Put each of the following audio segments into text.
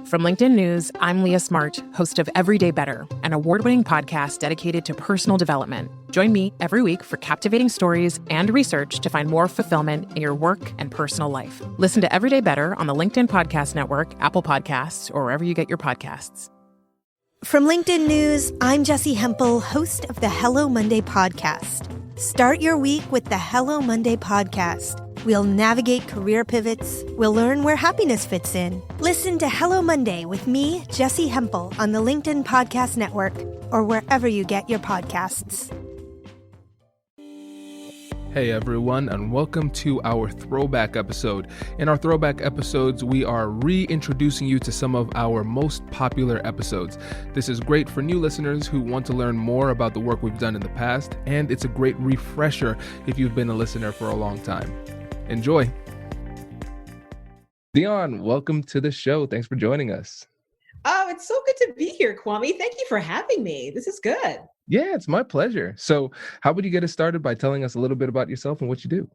From LinkedIn News, I'm Leah Smart, host of Everyday Better, an award-winning podcast dedicated to personal development. Join me every week for captivating stories and research to find more fulfillment in your work and personal life. Listen to Everyday Better on the LinkedIn Podcast Network, Apple Podcasts, or wherever you get your podcasts. From LinkedIn News, I'm Jessie Hempel, host of the Hello Monday podcast. Start your week with the Hello Monday podcast. We'll navigate career pivots. We'll learn where happiness fits in. Listen to Hello Monday with me, Jessie Hempel, on the LinkedIn Podcast Network or wherever you get your podcasts. Hey everyone, and welcome to our throwback episode. In our throwback episodes, we are reintroducing you to some of our most popular episodes. This is great for new listeners who want to learn more about the work we've done in the past, and it's a great refresher if you've been a listener for a long time. Enjoy. Dionne, welcome to the show. Thanks for joining us. Oh, it's so good to be here, Kwame. Thank you for having me. This is good. Yeah, it's my pleasure. So how would you get us started by telling us a little bit about yourself and what you do?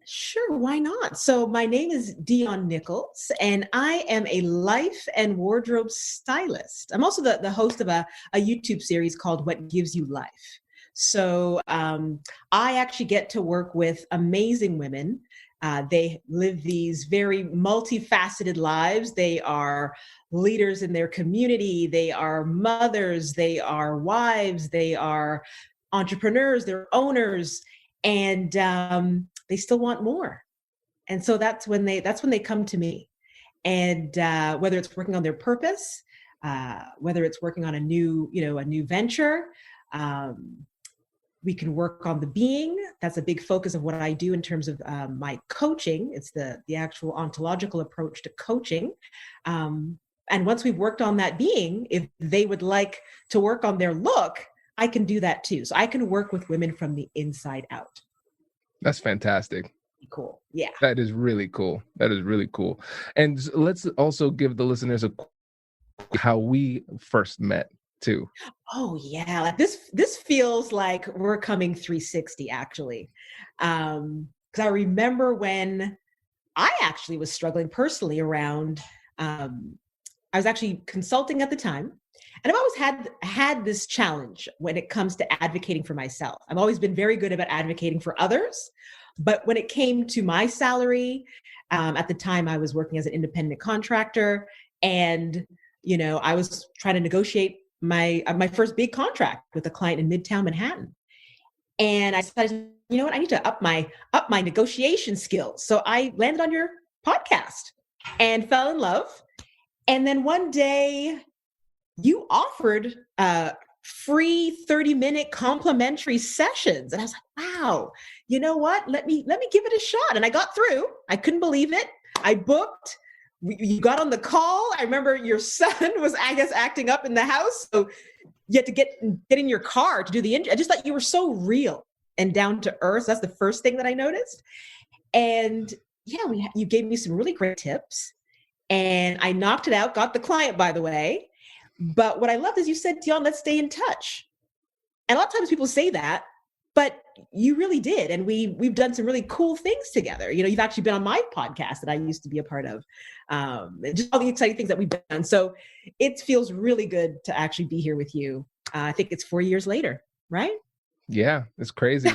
Sure, why not? So my name is Dionne Nicholls, and I am a life and wardrobe stylist. I'm also the host of a YouTube series called What Gives You Life. So I actually get to work with amazing women. They live these very multifaceted lives. They are leaders in their community. They are mothers. They are wives. They are entrepreneurs. They're owners, and they still want more. And so that's when they come to me. And whether it's working on their purpose, whether it's working on a new venture. We can work on the being. That's a big focus of what I do in terms of my coaching. It's the actual ontological approach to coaching. And once we've worked on that being, if they would like to work on their look, I can do that too. So I can work with women from the inside out. That's fantastic. Cool. Yeah. That is really cool. And let's also give the listeners how we first met too. Oh yeah, like this feels like we're coming 360 actually, because I remember when I actually was struggling personally around. I was actually consulting at the time, and I've always had this challenge when it comes to advocating for myself. I've always been very good about advocating for others, but when it came to my salary, at the time I was working as an independent contractor, and I was trying to negotiate my first big contract with a client in Midtown Manhattan. And I decided, you know what, I need to up my negotiation skills. So I landed on your podcast and fell in love. And then one day you offered free 30-minute complimentary sessions. And I was like, wow, you know what? Let me give it a shot. And I got through. I couldn't believe it. I booked. You got on the call. I remember your son was, I guess, acting up in the house. So you had to get in your car to do the intro. I just thought you were so real and down to earth. That's the first thing that I noticed. And yeah, you gave me some really great tips. And I knocked it out, got the client, by the way. But what I loved is you said, Dionne, let's stay in touch. And a lot of times people say that, but you really did. And we've done some really cool things together. You've actually been on my podcast that I used to be a part of. Just all the exciting things that we've done. So it feels really good to actually be here with you. I think it's 4 years later, right? Yeah, it's crazy.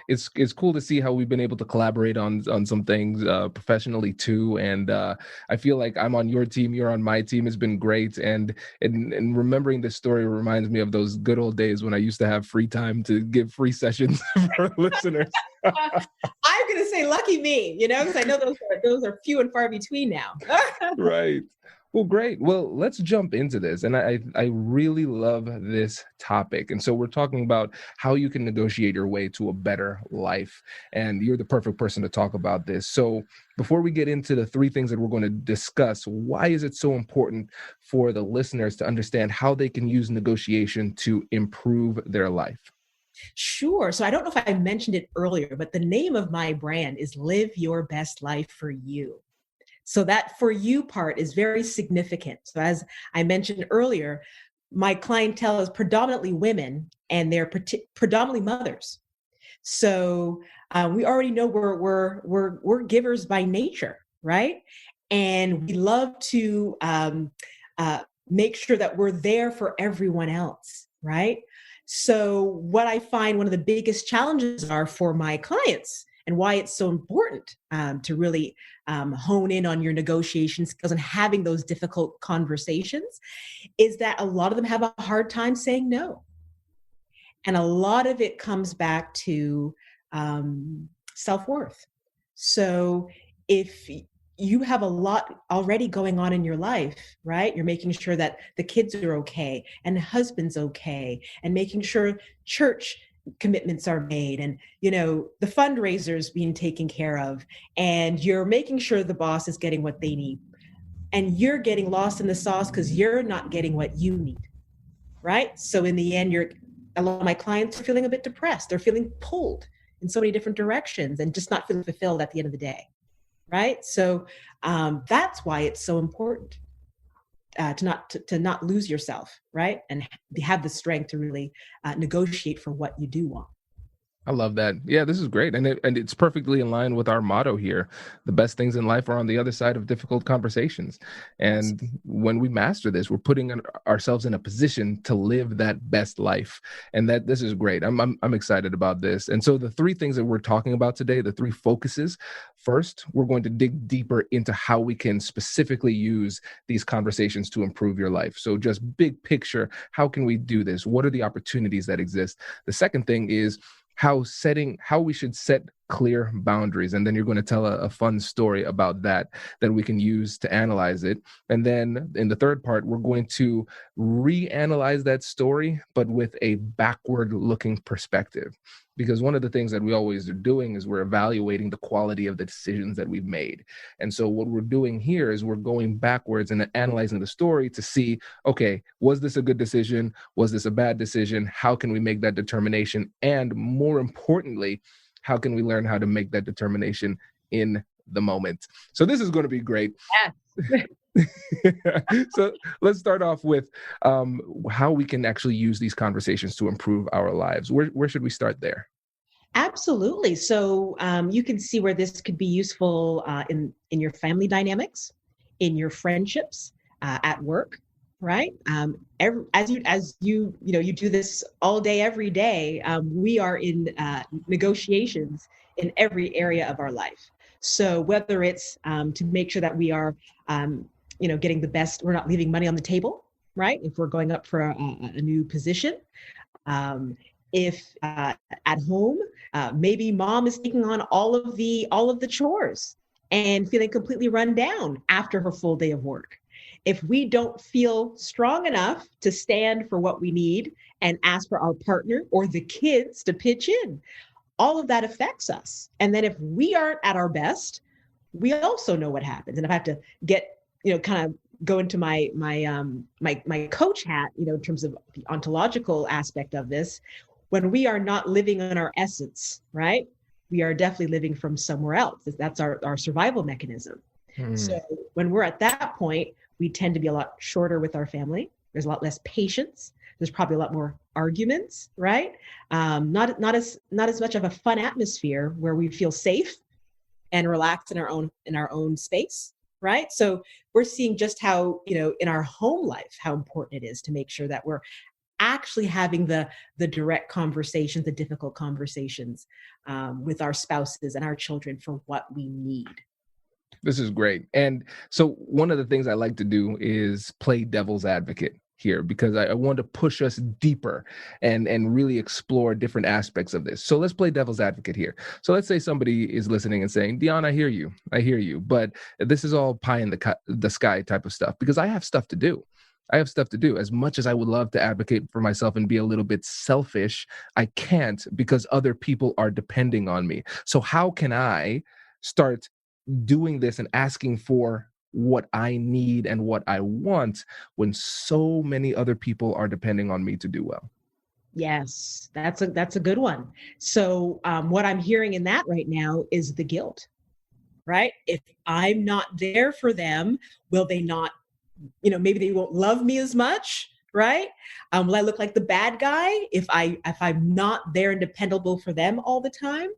It's cool to see how we've been able to collaborate on some things professionally too. And I feel like I'm on your team, you're on my team. It's been great. And remembering this story reminds me of those good old days when I used to have free time to give free sessions for listeners. I'm going to say lucky me, because I know those are few and far between now. Right. Well, great. Well, let's jump into this. And I really love this topic. And so we're talking about how you can negotiate your way to a better life. And you're the perfect person to talk about this. So before we get into the three things that we're going to discuss, why is it so important for the listeners to understand how they can use negotiation to improve their life? Sure. So I don't know if I mentioned it earlier, but the name of my brand is Live Your Best Life for You. So that for you part is very significant. So as I mentioned earlier, my clientele is predominantly women and they're predominantly mothers. So we already know we're givers by nature, right? And we love to make sure that we're there for everyone else, right? So what I find one of the biggest challenges are for my clients, and why it's so important to really hone in on your negotiation skills and having those difficult conversations, is that a lot of them have a hard time saying no. And a lot of it comes back to self-worth. So if you have a lot already going on in your life, right? You're making sure that the kids are okay and the husband's okay, and making sure church commitments are made, and the fundraisers being taken care of, and you're making sure the boss is getting what they need, and you're getting lost in the sauce because you're not getting what you need, right? So in the end, a lot of my clients are feeling a bit depressed. They're feeling pulled in so many different directions and just not feeling fulfilled at the end of the day, right? So that's why it's so important to not lose yourself, right? And have the strength to really negotiate for what you do want. I love that. Yeah, this is great. And it's perfectly in line with our motto here. The best things in life are on the other side of difficult conversations. And when we master this, we're putting ourselves in a position to live that best life. And this is great. I'm excited about this. And so the three things that we're talking about today, the three focuses. First, we're going to dig deeper into how we can specifically use these conversations to improve your life. So just big picture, how can we do this? What are the opportunities that exist? The second thing is how we should set clear boundaries. And then you're going to tell a fun story about that we can use to analyze it. And then in the third part, we're going to reanalyze that story, but with a backward looking perspective. Because one of the things that we always are doing is we're evaluating the quality of the decisions that we've made. And so what we're doing here is we're going backwards and analyzing the story to see, okay, was this a good decision? Was this a bad decision? How can we make that determination? And more importantly, how can we learn how to make that determination in the moment? So this is going to be great. Yes. So let's start off with how we can actually use these conversations to improve our lives. Where should we start there? Absolutely. So you can see where this could be useful in your family dynamics, in your friendships, at work, right? As you do this all day, every day. We are in negotiations in every area of our life. So whether it's to make sure that we are getting the best, we're not leaving money on the table, right? If we're going up for a new position. If at home, maybe mom is taking on all of the chores and feeling completely run down after her full day of work. If we don't feel strong enough to stand for what we need and ask for our partner or the kids to pitch in, all of that affects us. And then if we aren't at our best, we also know what happens. And if I have to get, kind of go into my coach hat, in terms of the ontological aspect of this, when we are not living in our essence, right? We are definitely living from somewhere else. That's our survival mechanism. So when we're at that point, we tend to be a lot shorter with our family. There's a lot less patience. There's probably a lot more arguments, right? Not as much of a fun atmosphere where we feel safe and relaxed in our own space, right? So we're seeing just how, in our home life, how important it is to make sure that we're actually having the direct conversations, the difficult conversations with our spouses and our children for what we need. This is great. And so one of the things I like to do is play devil's advocate here, because I want to push us deeper and really explore different aspects of this. So let's play devil's advocate here. So let's say somebody is listening and saying, Dionne, I hear you, but this is all pie in the sky type of stuff, because I have stuff to do. As much as I would love to advocate for myself and be a little bit selfish, I can't, because other people are depending on me. So how can I start doing this and asking for what I need and what I want when so many other people are depending on me to do well? Yes, that's a good one. So what I'm hearing in that right now is the guilt, right? If I'm not there for them, will they not, maybe they won't love me as much, right? Will I look like the bad guy if I'm not there and dependable for them all the time?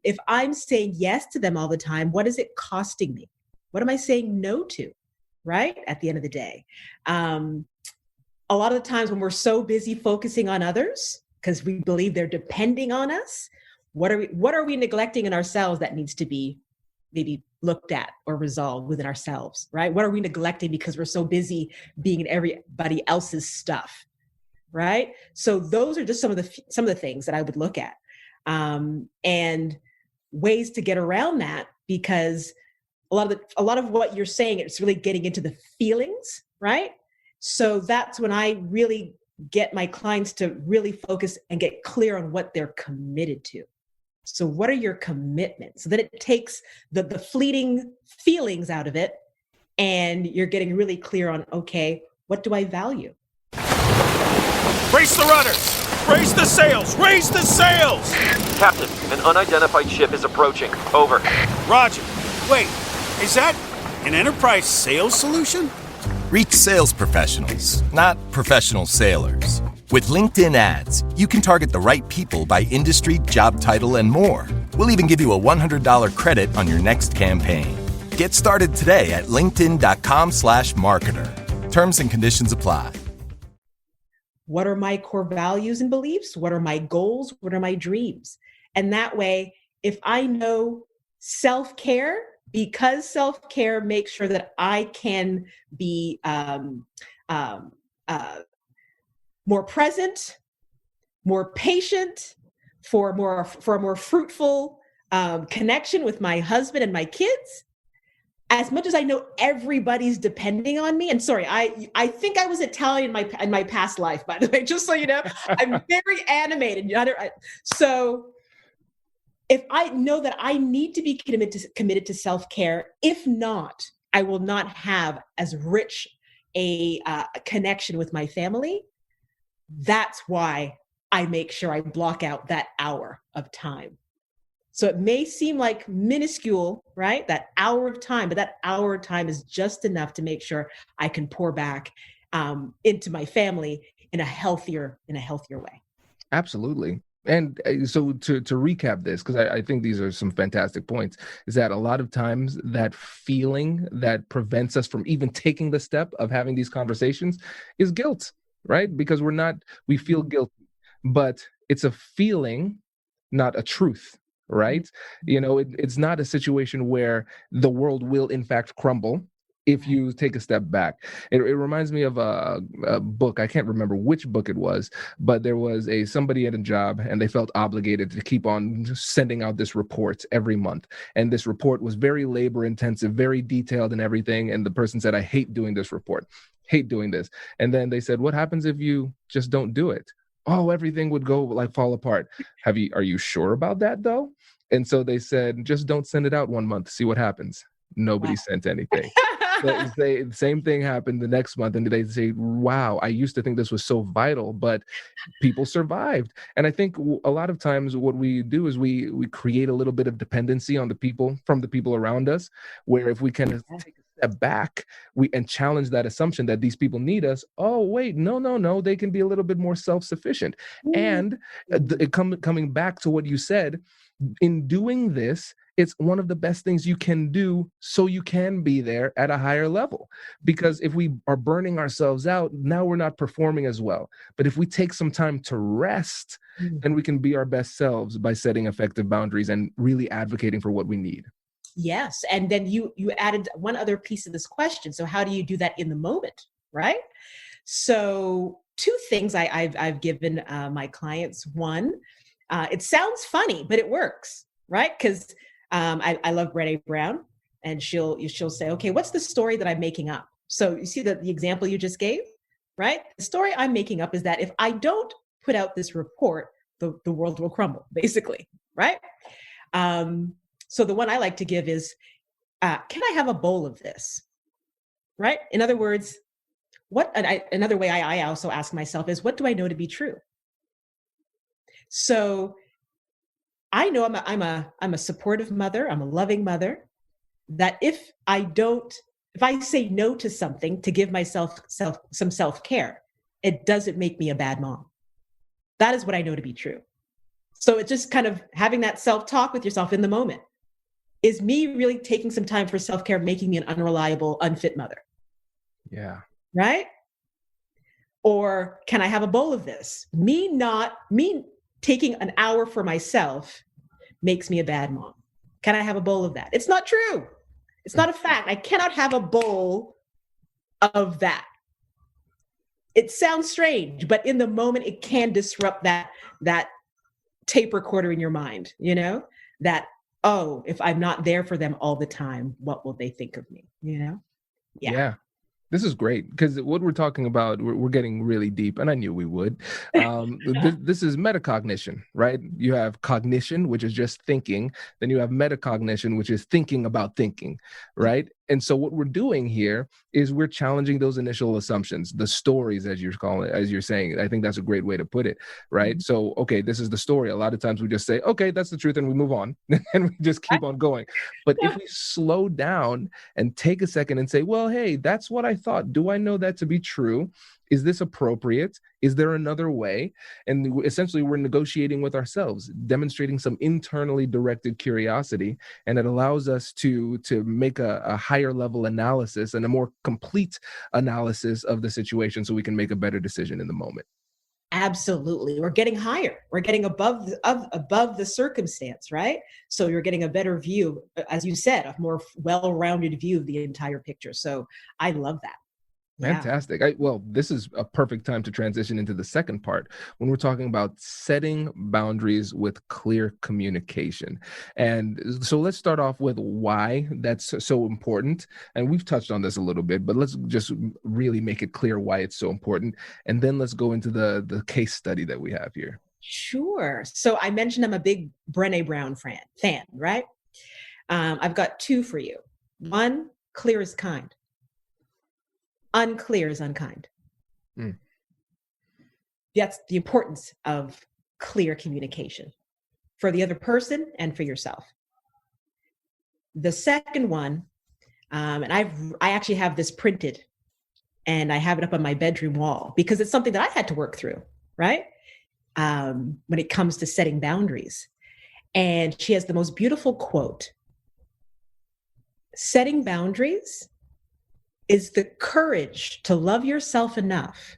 If I'm saying yes to them all the time, what is it costing me? What am I saying no to? Right? At the end of the day. A lot of the times when we're so busy focusing on others, because we believe they're depending on us, what are we neglecting in ourselves that needs to be maybe looked at or resolved within ourselves, right? What are we neglecting because we're so busy being in everybody else's stuff, right? So those are just some of the things that I would look at, and ways to get around that, because a lot of what you're saying, it's really getting into the feelings, right? So that's when I really get my clients to really focus and get clear on what they're committed to. So what are your commitments? So that it takes the fleeting feelings out of it, and you're getting really clear on, okay, what do I value? Brace the rudders! Raise the sails! Raise the sails! Captain, an unidentified ship is approaching. Over. Roger. Wait, is that an enterprise sales solution? Reach sales professionals, not professional sailors. With LinkedIn ads, you can target the right people by industry, job title, and more. We'll even give you a $100 credit on your next campaign. Get started today at linkedin.com/marketer. Terms and conditions apply. What are my core values and beliefs? What are my goals? What are my dreams? And that way, if I know self-care, because self-care makes sure that I can be more present, more patient, for a more fruitful connection with my husband and my kids. As much as I know everybody's depending on me, and sorry, I think I was Italian in my past life, by the way, just so you know, I'm very animated. So if I know that I need to be committed to self-care, if not, I will not have as rich a connection with my family. That's why I make sure I block out that hour of time. So it may seem like minuscule, right? That hour of time, but that hour of time is just enough to make sure I can pour back into my family in a healthier way. Absolutely. And so to recap this, because I think these are some fantastic points, is that a lot of times that feeling that prevents us from even taking the step of having these conversations is guilt, right? Because we feel guilty, but it's a feeling, not a truth, right? You know, it's not a situation where the world will in fact crumble if you take a step back. It reminds me of a book. I can't remember which book it was, but there was somebody at a job and they felt obligated to keep on sending out this report every month. And this report was very labor intensive, very detailed and everything. And the person said, I hate doing this report, hate doing this. And then they said, what happens if you just don't do it? Oh, everything would go fall apart. Are you sure about that though? And so they said, just don't send it out 1 month, see what happens. Nobody sent anything. The same thing happened the next month, and they say, wow, I used to think this was so vital, but people survived. And I think a lot of times what we do is we create a little bit of dependency on from the people around us, where if we can take a step back and challenge that assumption that these people need us, oh wait, no, they can be a little bit more self-sufficient. And coming back to what you said, in doing this, it's one of the best things you can do so you can be there at a higher level. Because if we are burning ourselves out, now we're not performing as well. But if we take some time to rest, then we can be our best selves by setting effective boundaries and really advocating for what we need. Yes. And then you added one other piece of this question. So how do you do that in the moment, right? So 2 things I've given my clients. One, it sounds funny, but it works, right? Because I love Brené Brown, and she'll say, okay, what's the story that I'm making up? So you see the example you just gave, right? The story I'm making up is that if I don't put out this report, the world will crumble, basically, right? So the one I like to give is, can I have a bowl of this, right? In other words, another way I also ask myself is, what do I know to be true? So I know I'm a supportive mother. I'm a loving mother. That if I say no to something to give myself some self-care, it doesn't make me a bad mom. That is what I know to be true. So it's just kind of having that self-talk with yourself in the moment. Is me really taking some time for self-care making me an unreliable, unfit mother? Yeah. Right? Or can I have a bowl of this? Me taking an hour for myself makes me a bad mom. Can I have a bowl of that? It's not true. It's not a fact. I cannot have a bowl of that. It sounds strange, but in the moment it can disrupt that tape recorder in your mind, that, oh, if I'm not there for them all the time, what will they think of me? Yeah. This is great because what we're talking about, we're getting really deep, and I knew we would. This is metacognition, right? You have cognition, which is just thinking. Then you have metacognition, which is thinking about thinking, right? And so what we're doing here is we're challenging those initial assumptions, the stories, as you're calling it, as you're saying. I think that's a great way to put it, right? Mm-hmm. So, okay, this is the story. A lot of times we just say, okay, that's the truth, and we move on, and we just keep on going. But if we slow down and take a second and say, well, hey, that's what I thought. Do I know that to be true? Is this appropriate? Is there another way? And essentially, we're negotiating with ourselves, demonstrating some internally directed curiosity, and it allows us to make a higher level analysis and a more complete analysis of the situation so we can make a better decision in the moment. Absolutely. We're getting higher. We're getting above the circumstance, right? So you're getting a better view, as you said, a more well-rounded view of the entire picture. So I love that. Fantastic. Well, this is a perfect time to transition into the second part when we're talking about setting boundaries with clear communication. And so let's start off with why that's so important. And we've touched on this a little bit, but let's just really make it clear why it's so important. And then let's go into the case study that we have here. Sure. So I mentioned I'm a big Brené Brown fan, right? I've got two for you. One, clear is kind. Unclear is unkind. That's the importance of clear communication for the other person and for yourself. The second one, and I actually have this printed and I have it up on my bedroom wall because it's something that I had to work through, right? When it comes to setting boundaries. And she has the most beautiful quote. Setting boundaries is the courage to love yourself enough,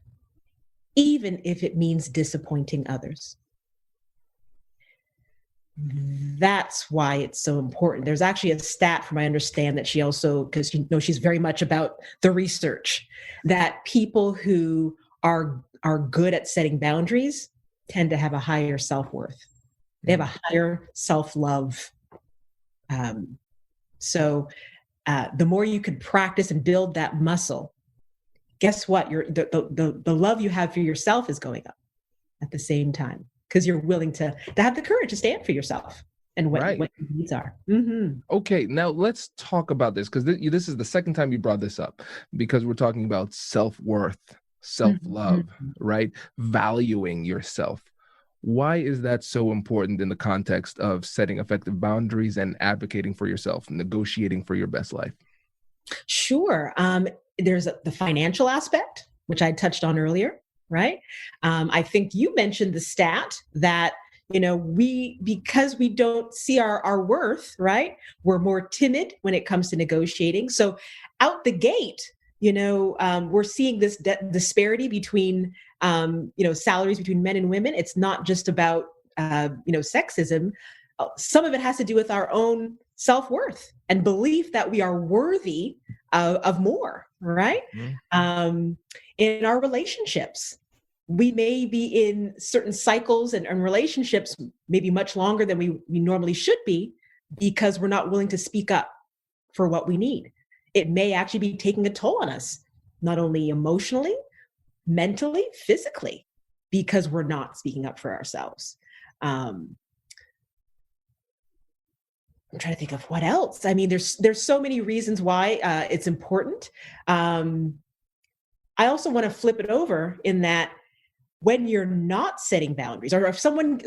even if it means disappointing others. That's why it's so important. There's actually a stat from I understand that she also, because she's very much about the research, that people who are good at setting boundaries tend to have a higher self-worth. They have a higher self-love. The more you can practice and build that muscle, guess what? The love you have for yourself is going up at the same time because you're willing to have the courage to stand for yourself and what your needs are. Mm-hmm. Okay, now let's talk about this because this is the second time you brought this up because we're talking about self-worth, self-love, right? Valuing yourself. Why is that so important in the context of setting effective boundaries and advocating for yourself, negotiating for your best life? Sure. There's the financial aspect, which I touched on earlier, right? I think you mentioned the stat that, because we don't see our worth, right? We're more timid when it comes to negotiating. So out the gate, we're seeing this disparity between salaries between men and women. It's not just about, sexism. Some of it has to do with our own self-worth and belief that we are worthy of more, right? Mm-hmm. In our relationships, we may be in certain cycles and relationships maybe much longer than we normally should be because we're not willing to speak up for what we need. It may actually be taking a toll on us, not only emotionally, mentally, physically, because we're not speaking up for ourselves. I'm trying to think of what else. I mean, there's so many reasons why it's important. I also want to flip it over in that when you're not setting boundaries, or if someone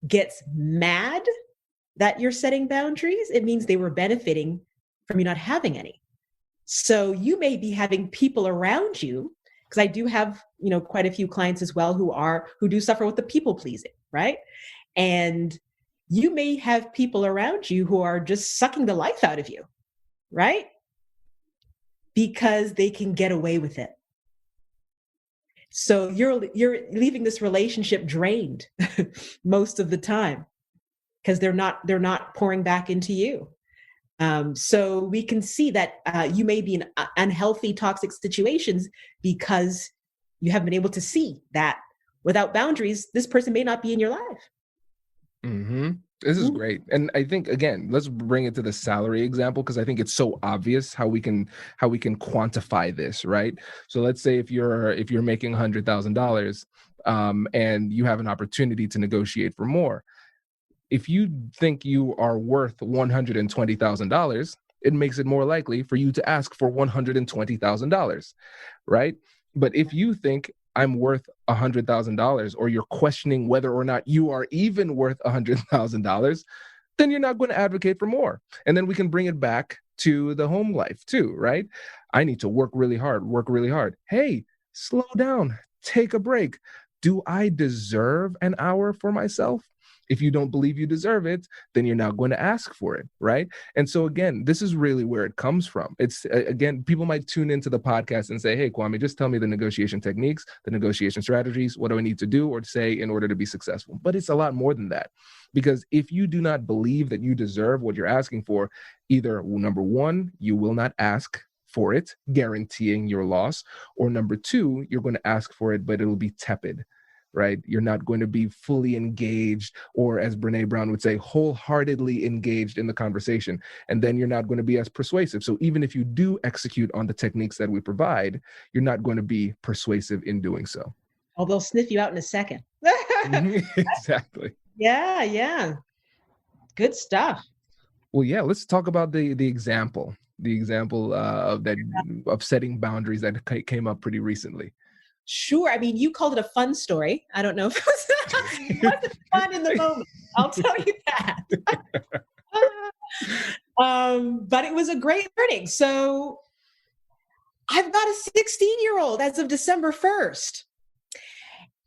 gets mad that you're setting boundaries, it means they were benefiting from you not having any. So you may be having people around you, because I do have, quite a few clients as well who do suffer with the people pleasing, right? And you may have people around you who are just sucking the life out of you, right? Because they can get away with it. So you're leaving this relationship drained most of the time because they're not pouring back into you. So we can see that you may be in unhealthy, toxic situations because you haven't been able to see that without boundaries, this person may not be in your life. Mm-hmm. This is great. And I think, again, let's bring it to the salary example, because I think it's so obvious how we can quantify this, right? So let's say if you're making $100,000 and you have an opportunity to negotiate for more. If you think you are worth $120,000, it makes it more likely for you to ask for $120,000, right? But if you think I'm worth $100,000, or you're questioning whether or not you are even worth $100,000, then you're not going to advocate for more. And then we can bring it back to the home life too, right? I need to work really hard. Hey, slow down, take a break. Do I deserve an hour for myself? If you don't believe you deserve it, then you're not going to ask for it, right? And so again, this is really where it comes from. It's again, people might tune into the podcast and say, hey, Kwame, just tell me the negotiation techniques, the negotiation strategies. What do I need to do or say in order to be successful? But it's a lot more than that. Because if you do not believe that you deserve what you're asking for, either number one, you will not ask for it, guaranteeing your loss, or number two, you're going to ask for it, but it'll be tepid. Right? You're not going to be fully engaged, or as Brene Brown would say, wholeheartedly engaged in the conversation. And then you're not going to be as persuasive. So even if you do execute on the techniques that we provide, you're not going to be persuasive in doing so. Oh, they'll sniff you out in a second. Exactly. Yeah. Good stuff. Well, yeah, let's talk about the example of setting boundaries that came up pretty recently. Sure. I mean, you called it a fun story. I don't know if it wasn't fun in the moment. I'll tell you that. But it was a great learning. So I've got a 16-year-old as of December 1st.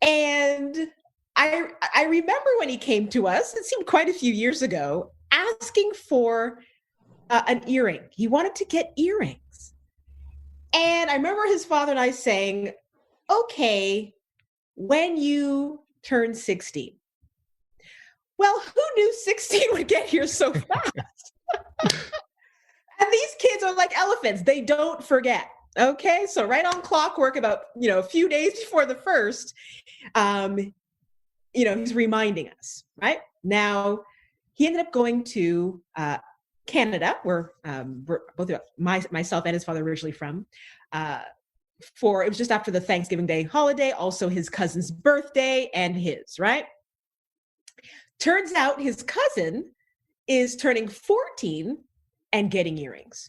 And I remember when he came to us, it seemed quite a few years ago, asking for an earring. He wanted to get earrings. And I remember his father and I saying, okay, when you turn 16. Well, who knew 16 would get here so fast? And these kids are like elephants. They don't forget. Okay. So right on clockwork, about, a few days before the first, he's reminding us, right? Now, he ended up going to Canada, where both myself and his father are originally from, it was just after the Thanksgiving Day holiday, also his cousin's birthday and his, right? Turns out his cousin is turning 14 and getting earrings.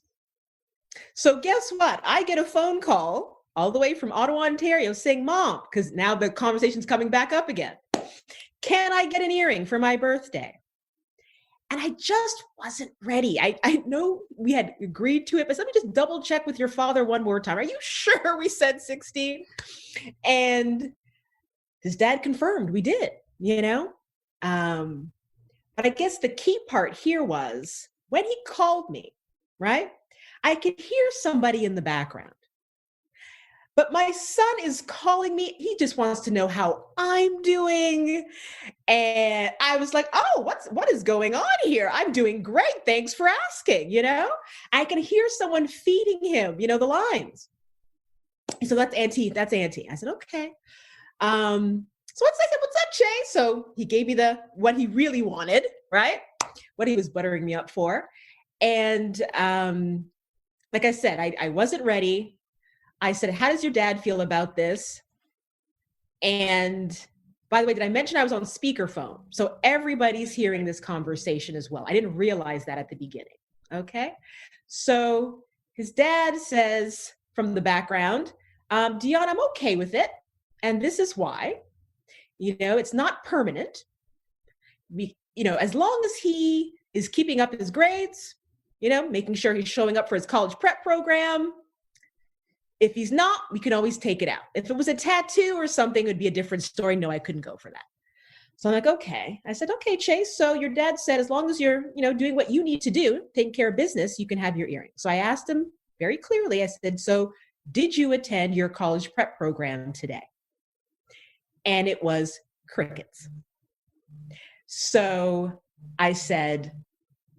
So guess what? I get a phone call all the way from Ottawa, Ontario saying, Mom, because now the conversation's coming back up again. Can I get an earring for my birthday? And I just wasn't ready. I know we had agreed to it, but let me just double check with your father one more time. Are you sure we said 16? And his dad confirmed we did, But I guess the key part here was when he called me, right? I could hear somebody in the background. But my son is calling me. He just wants to know how I'm doing. And I was like, oh, what is going on here? I'm doing great. Thanks for asking, I can hear someone feeding him, the lines. So that's Auntie. I said, okay. So I said, what's up, Jay? So he gave me what he really wanted, right? What he was buttering me up for. And like I said, I wasn't ready. I said, how does your dad feel about this? And by the way, did I mention I was on speakerphone? So everybody's hearing this conversation as well. I didn't realize that at the beginning. Okay. So his dad says from the background, Dionne, I'm okay with it. And this is why, it's not permanent. As long as he is keeping up his grades, making sure he's showing up for his college prep program. If he's not, we can always take it out. If it was a tattoo or something, it would be a different story. No, I couldn't go for that. So I'm like, okay. I said, okay, Chase. So your dad said, as long as you're, doing what you need to do, taking care of business, you can have your earring. So I asked him very clearly, I said, so did you attend your college prep program today? And it was crickets. So I said,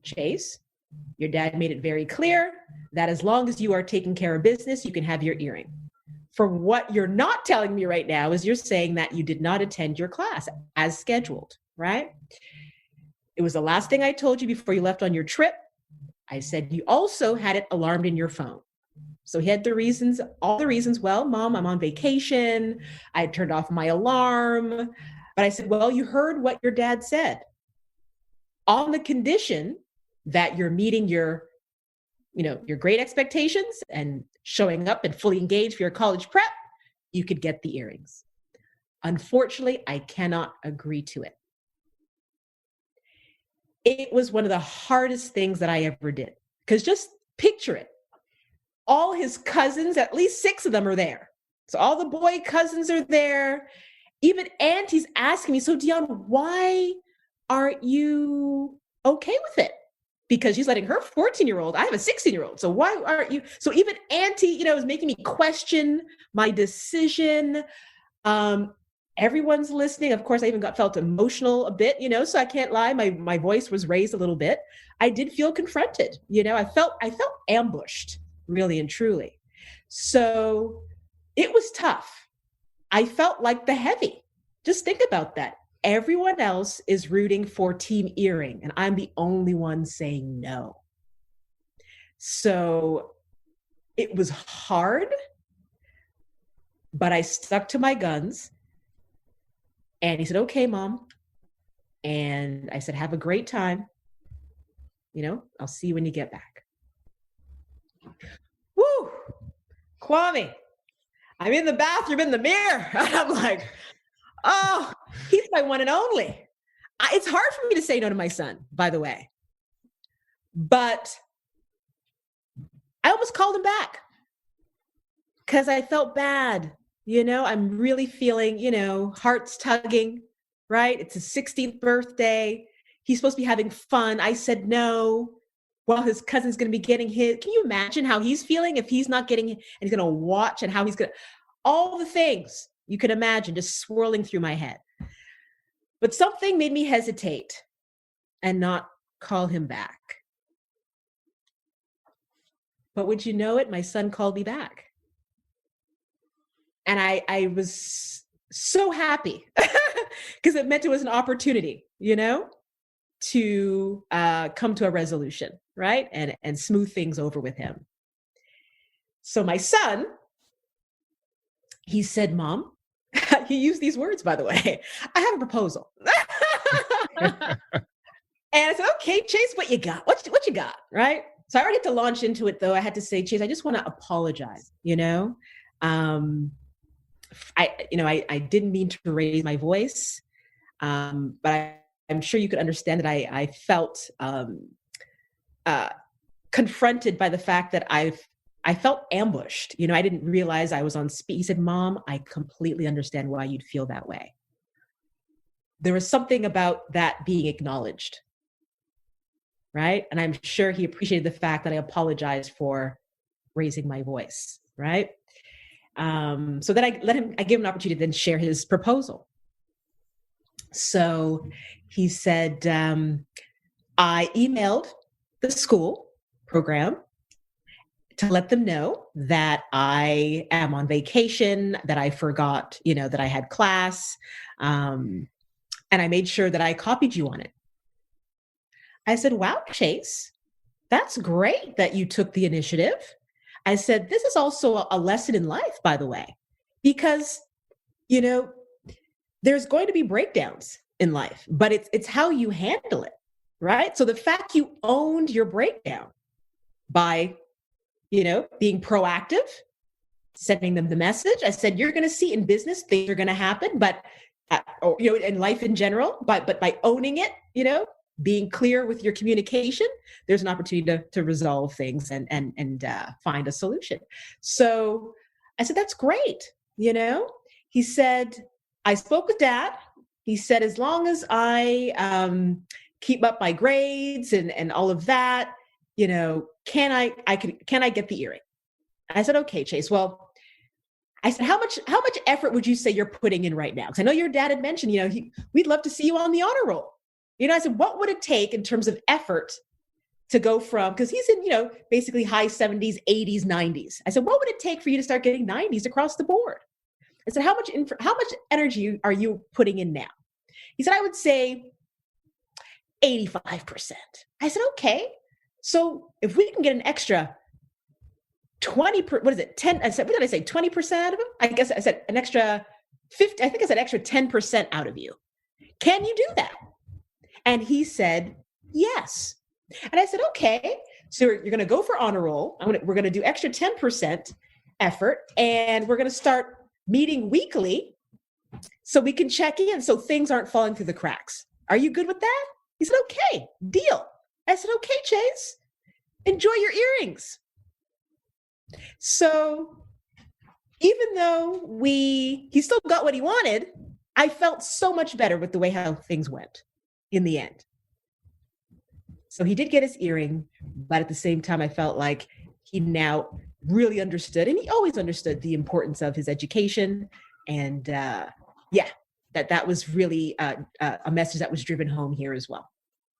Chase, your dad made it very clear that as long as you are taking care of business, you can have your earring. For what you're not telling me right now is you're saying that you did not attend your class as scheduled, right? It was the last thing I told you before you left on your trip. I said you also had it alarmed in your phone. So he had all the reasons. Well, Mom, I'm on vacation. I turned off my alarm. But I said, well, you heard what your dad said. On the condition that you're meeting your great expectations and showing up and fully engaged for your college prep, you could get the earrings. Unfortunately, I cannot agree to it. It was one of the hardest things that I ever did. Because just picture it. All his cousins, at least 6 of them are there. So all the boy cousins are there. Even Auntie's asking me, so Dionne, why aren't you okay with it? Because she's letting her 14-year-old, I have a 16-year-old. So why aren't you? So even Auntie, is making me question my decision. Everyone's listening. Of course, I even felt emotional a bit, so I can't lie. My voice was raised a little bit. I did feel confronted. I felt ambushed, really and truly. So it was tough. I felt like the heavy. Just think about that. Everyone else is rooting for Team Earring, and I'm the only one saying no. So it was hard, but I stuck to my guns. And he said, okay, Mom. And I said, have a great time. I'll see you when you get back. Woo! Kwame, I'm in the bathroom in the mirror. And I'm like, oh, he's my one and only. It's hard for me to say no to my son, by the way. But I almost called him back because I felt bad. I'm really feeling, hearts tugging, right? It's his 16th birthday. He's supposed to be having fun. I said no. Well, his cousin's going to be getting his. Can you imagine how he's feeling if he's not getting, and he's going to watch, and how he's going to, all the things you could imagine just swirling through my head. But something made me hesitate and not call him back. But would you know it, my son called me back. And I was so happy because it meant it was an opportunity, to come to a resolution, right? And smooth things over with him. So my son, he said, Mom, he used these words, by the way, I have a proposal. And I said, okay, Chase, what you got? What you got, right? So I already had to launch into it, though. I had to say, Chase, I just want to apologize, I didn't mean to raise my voice, but I'm sure you could understand that I felt confronted by the fact that I felt ambushed. I didn't realize I was on speed. He said, Mom, I completely understand why you'd feel that way. There was something about that being acknowledged, right? And I'm sure he appreciated the fact that I apologized for raising my voice, right? So then I gave him an opportunity to then share his proposal. So he said, I emailed the school program to let them know that I am on vacation, that I forgot, that I had class. And I made sure that I copied you on it. I said, wow, Chase, that's great that you took the initiative. I said, this is also a lesson in life, by the way, because, there's going to be breakdowns in life, but it's how you handle it, right? So the fact you owned your breakdown by, being proactive, sending them the message. I said, you're going to see in business, things are going to happen, but, in life in general, but by owning it, being clear with your communication, there's an opportunity to resolve things and find a solution. So I said, that's great. He said, I spoke with Dad, He said, as long as I keep up my grades and all of that, can I get the earring? I said, okay, Chase. Well, I said, how much effort would you say you're putting in right now? Because I know your dad had mentioned, we'd love to see you on the honor roll. I said, what would it take in terms of effort to go from, because he's in, basically high 70s, 80s, 90s. I said, what would it take for you to start getting 90s across the board? I said, how much energy are you putting in now? He said, I would say 85%. I said, okay. So if we can get an extra 20, what is it? 10, I said, what did I say? 20% out of him? I guess I said an extra 50, I think I said extra 10% out of you. Can you do that? And he said, yes. And I said, okay, so you're going to go for honor roll. We're going to do extra 10% effort, and we're going to start meeting weekly so we can check in so things aren't falling through the cracks. Are you good with that? He said, okay, deal. I said, okay, Chase, enjoy your earrings. So even though he still got what he wanted, I felt so much better with the way how things went in the end. So he did get his earring, but at the same time, I felt like he now really understood, and he always understood the importance of his education. And that was really a message that was driven home here as well.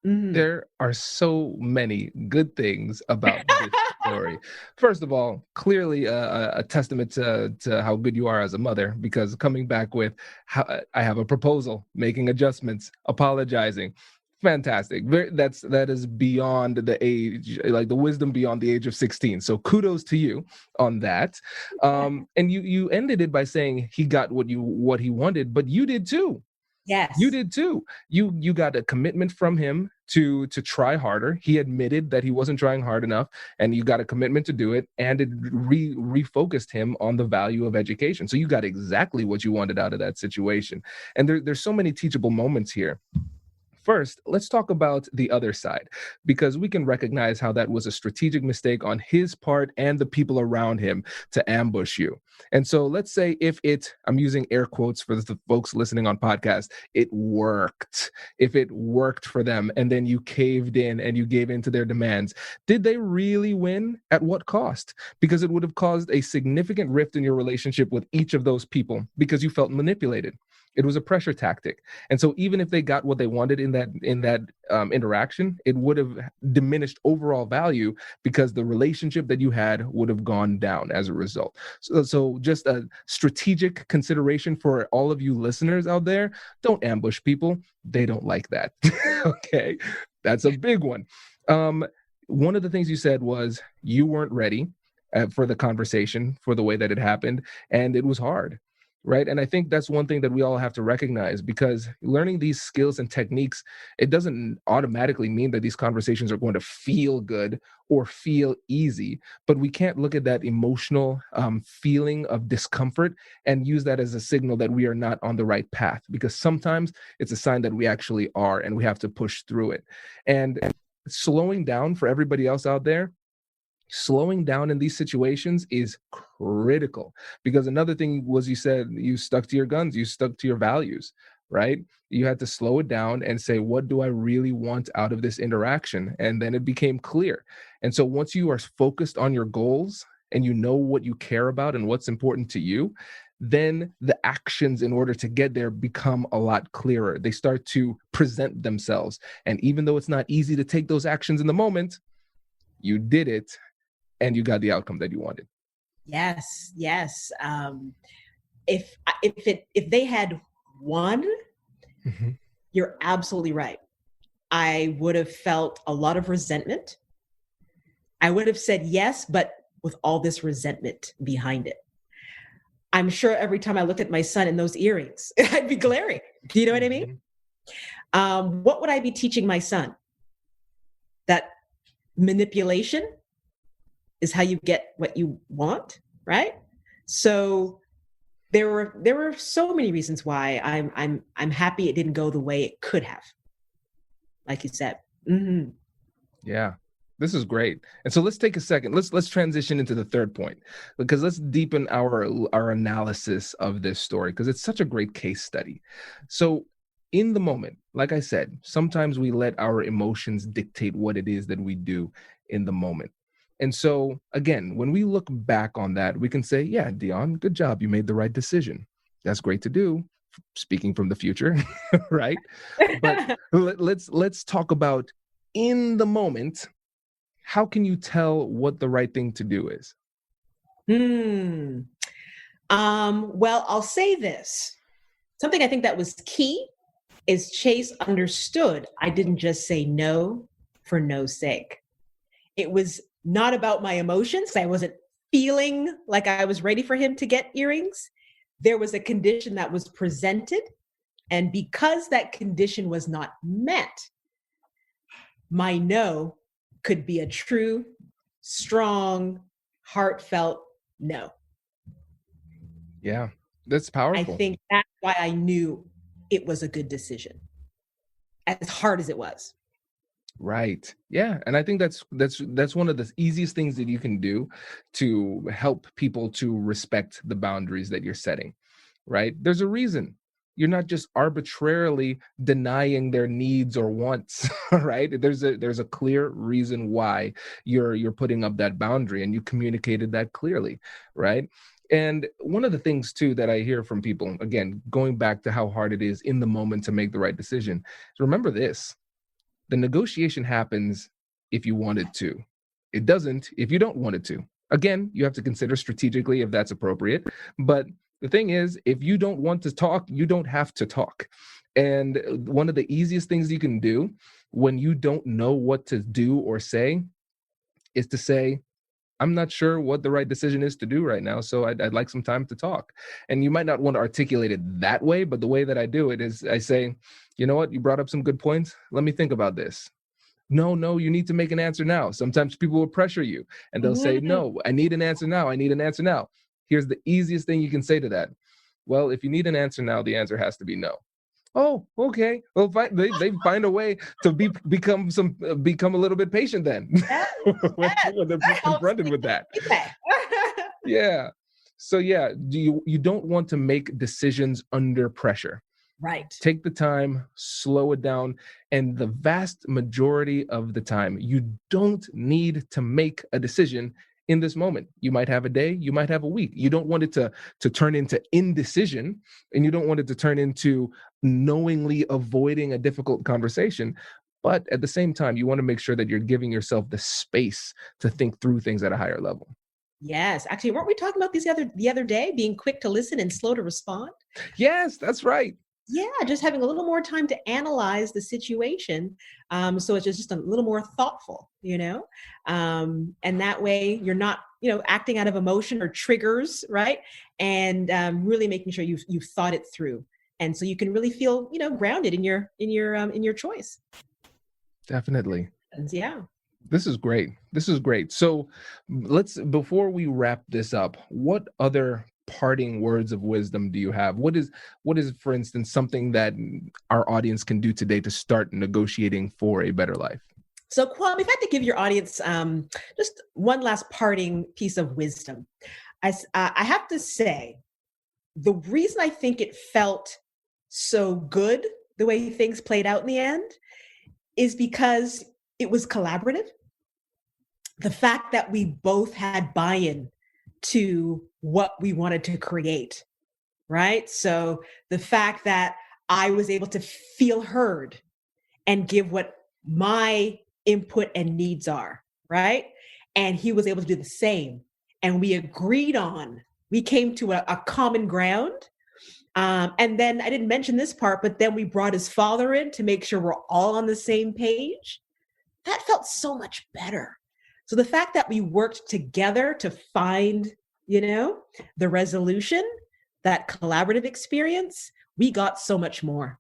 Mm-hmm. There are so many good things about this story. First of all, clearly a testament to how good you are as a mother, because coming back with, I have a proposal, making adjustments, apologizing. Fantastic. That is beyond the age, like the wisdom beyond the age of 16. So kudos to you on that. And you ended it by saying he got what he wanted, but you did too. Yes. You did too. You got a commitment from him to try harder. He admitted that he wasn't trying hard enough, and you got a commitment to do it, and it refocused him on the value of education. So you got exactly what you wanted out of that situation. And there's so many teachable moments here. First, let's talk about the other side, because we can recognize how that was a strategic mistake on his part and the people around him to ambush you. And so let's say I'm using air quotes for the folks listening on podcast, it worked. If it worked for them and then you caved in and you gave in to their demands, did they really win? At what cost? Because it would have caused a significant rift in your relationship with each of those people because you felt manipulated. It was a pressure tactic. And so even if they got what they wanted in that interaction, it would have diminished overall value because the relationship that you had would have gone down as a result. So just a strategic consideration for all of you listeners out there, don't ambush people. They don't like that. Okay, that's a big one. One of the things you said was you weren't ready for the conversation, for the way that it happened, and it was hard. Right. And I think that's one thing that we all have to recognize, because learning these skills and techniques, it doesn't automatically mean that these conversations are going to feel good or feel easy. But we can't look at that emotional feeling of discomfort and use that as a signal that we are not on the right path, because sometimes it's a sign that we actually are, and we have to push through it. And slowing down for everybody else out there, slowing down in these situations is critical, because another thing was, you said you stuck to your guns, you stuck to your values, right? You had to slow it down and say, what do I really want out of this interaction? And then it became clear. And so once you are focused on your goals and you know what you care about and what's important to you, then the actions in order to get there become a lot clearer. They start to present themselves. And even though it's not easy to take those actions in the moment, you did it. And you got the outcome that you wanted. Yes. If they had won, mm-hmm. You're absolutely right. I would have felt a lot of resentment. I would have said yes, but with all this resentment behind it. I'm sure every time I looked at my son in those earrings, I'd be glaring. Do you know what I mean? What would I be teaching my son? That manipulation is how you get what you want, right? So there were so many reasons why I'm happy it didn't go the way it could have, like you said. Mm-hmm. Yeah, this is great. And so let's take a second. Let's transition into the third point, because let's deepen our analysis of this story, because it's such a great case study. So in the moment, like I said, sometimes we let our emotions dictate what it is that we do in the moment. And so, again, when we look back on that, we can say, yeah, Dionne, good job. You made the right decision. That's great to do. Speaking from the future, right? But let's talk about in the moment. How can you tell what the right thing to do is? Well, I'll say this. Something I think that was key is Chase understood I didn't just say no for no's sake. It was not about my emotions. I wasn't feeling like I was ready for him to get earrings. There was a condition that was presented. And because that condition was not met, my no could be a true, strong, heartfelt no. Yeah, that's powerful. I think that's why I knew it was a good decision, as hard as it was. Right. Yeah. And I think that's one of the easiest things that you can do to help people to respect the boundaries that you're setting. Right. There's a reason. You're not just arbitrarily denying their needs or wants, right? There's a clear reason why you're putting up that boundary, and you communicated that clearly, right? And one of the things too that I hear from people, again, going back to how hard it is in the moment to make the right decision, is remember this: the negotiation happens if you want it to. It doesn't if you don't want it to. Again, you have to consider strategically if that's appropriate. But the thing is, if you don't want to talk, you don't have to talk. And one of the easiest things you can do when you don't know what to do or say is to say, I'm not sure what the right decision is to do right now, so I'd like some time to talk. And you might not want to articulate it that way, but the way that I do it is I say, you know what, you brought up some good points. Let me think about this. No, you need to make an answer now. Sometimes people will pressure you and they'll say, no, I need an answer now. I need an answer now. Here's the easiest thing you can say to that. Well, if you need an answer now, the answer has to be no. Oh, okay. Well, they find a way to become a little bit patient then when they're confronted with that. Yeah. So yeah, you don't want to make decisions under pressure. Right. Take the time, slow it down, and the vast majority of the time, you don't need to make a decision in this moment. You might have a day, you might have a week. You don't want it to turn into indecision, and you don't want it to turn into knowingly avoiding a difficult conversation. But at the same time, you want to make sure that you're giving yourself the space to think through things at a higher level. Yes. Actually, weren't we talking about the other day, being quick to listen and slow to respond? Yes, that's right. Yeah, just having a little more time to analyze the situation. So it's just a little more thoughtful, and that way you're not, acting out of emotion or triggers, right? And really making sure you've thought it through. And so you can really feel, grounded in your choice. Definitely. And yeah. This is great. So before we wrap this up, what other parting words of wisdom do you have? What is, for instance, something that our audience can do today to start negotiating for a better life? So, Kwame, if I had to give your audience just one last parting piece of wisdom, I have to say, the reason I think it felt so good, the way things played out in the end, is because it was collaborative. The fact that we both had buy-in to what we wanted to create, right? So the fact that I was able to feel heard and give what my input and needs are, right? And he was able to do the same. And we came to a common ground. And then I didn't mention this part, but then we brought his father in to make sure we're all on the same page. That felt so much better. So the fact that we worked together to find, the resolution, that collaborative experience, we got so much more.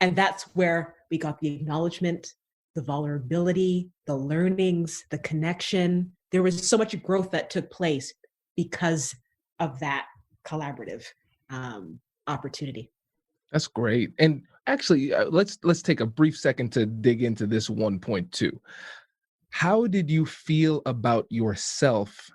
And that's where we got the acknowledgement, the vulnerability, the learnings, the connection. There was so much growth that took place because of that collaborative opportunity. That's great. And actually, let's take a brief second to dig into this one point too. How did you feel about yourself,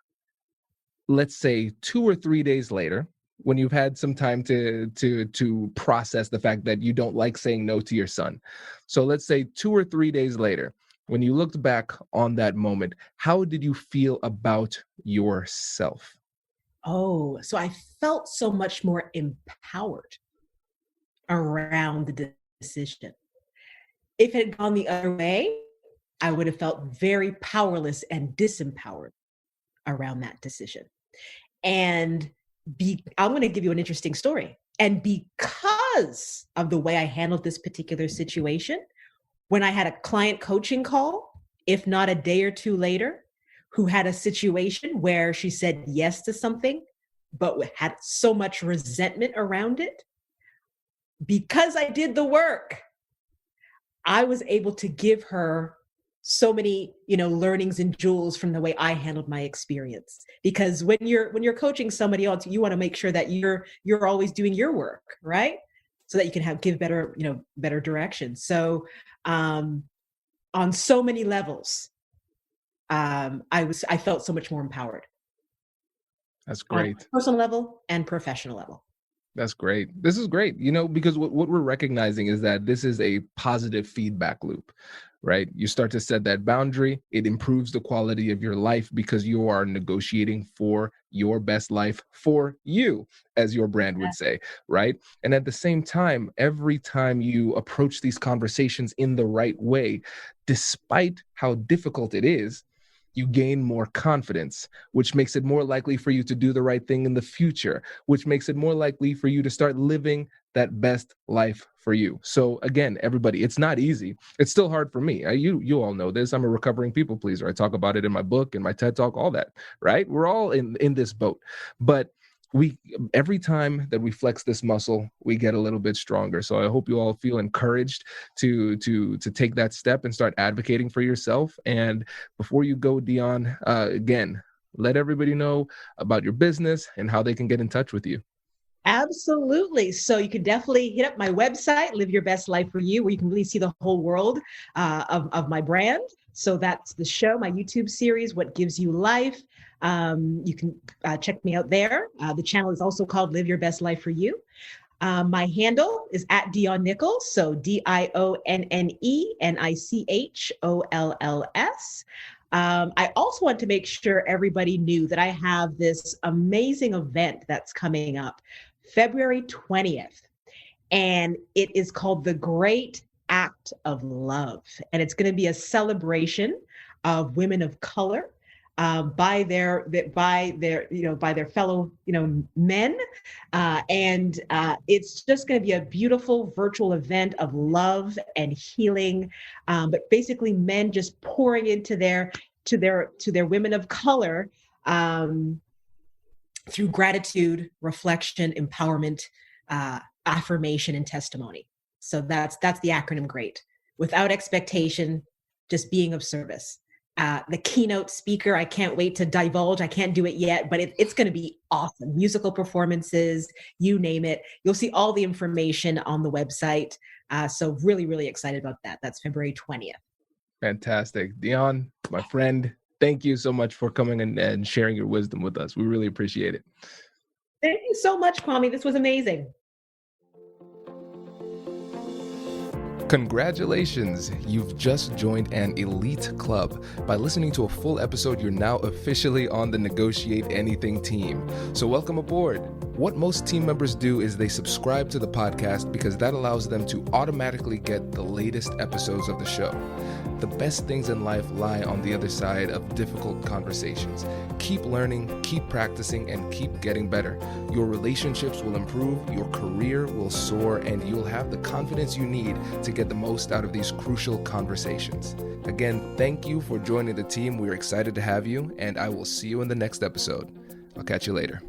let's say 2 or 3 days later, when you've had some time to process the fact that you don't like saying no to your son. So let's say 2 or 3 days later, when you looked back on that moment, how did you feel about yourself? Oh, so I felt so much more empowered around the decision. If it had gone the other way, I would have felt very powerless and disempowered around that decision. And I'm going to give you an interesting story. And because of the way I handled this particular situation, when I had a client coaching call, if not a day or two later, who had a situation where she said yes to something, but had so much resentment around it, because I did the work, I was able to give her so many, learnings and jewels from the way I handled my experience. Because when you're coaching somebody else, you want to make sure that you're always doing your work, right? So that you can give better, better direction. So on so many levels, I felt so much more empowered. That's great. On a personal level and professional level. That's great. This is great, because what we're recognizing is that this is a positive feedback loop, right? You start to set that boundary. It improves the quality of your life because you are negotiating for your best life for you, as your brand would say, right? And at the same time, every time you approach these conversations in the right way, despite how difficult it is, you gain more confidence, which makes it more likely for you to do the right thing in the future, which makes it more likely for you to start living that best life for you. So again, everybody, it's not easy. It's still hard for me. You all know this. I'm a recovering people pleaser. I talk about it in my book, in my TED Talk, all that, right? We're all in this boat. But every time that we flex this muscle, we get a little bit stronger. So I hope you all feel encouraged to take that step and start advocating for yourself. And before you go, Dionne, again, let everybody know about your business and how they can get in touch with you. Absolutely. So you can definitely hit up my website, Live Your Best Life for You, where you can really see the whole world of my brand. So that's the show, my YouTube series, What Gives You Life. You can check me out there. The channel is also called Live Your Best Life for You. My handle is at Dionne Nicholls, so DIONNENICHOLLS. I also want to make sure everybody knew that I have this amazing event that's coming up February 20th, and it is called The Great Act of Love. And it's going to be a celebration of women of color by their fellow men, and it's just going to be a beautiful virtual event of love and healing, but basically men just pouring into their women of color through gratitude, reflection, empowerment, affirmation, and testimony. So that's the acronym GREAT. Without expectation, just being of service. The keynote speaker, I can't wait to divulge. I can't do it yet, but it's going to be awesome. Musical performances, you name it. You'll see all the information on the website. So really, really excited about that. That's February 20th. Fantastic. Dionne, my friend, thank you so much for coming and sharing your wisdom with us. We really appreciate it. Thank you so much, Kwame. This was amazing. Congratulations, you've just joined an elite club. By listening to a full episode, you're now officially on the Negotiate Anything team. So welcome aboard. What most team members do is they subscribe to the podcast because that allows them to automatically get the latest episodes of the show. The best things in life lie on the other side of difficult conversations. Keep learning, keep practicing, and keep getting better. Your relationships will improve, your career will soar, and you'll have the confidence you need to get the most out of these crucial conversations. Again, thank you for joining the team. We're excited to have you, and I will see you in the next episode. I'll catch you later.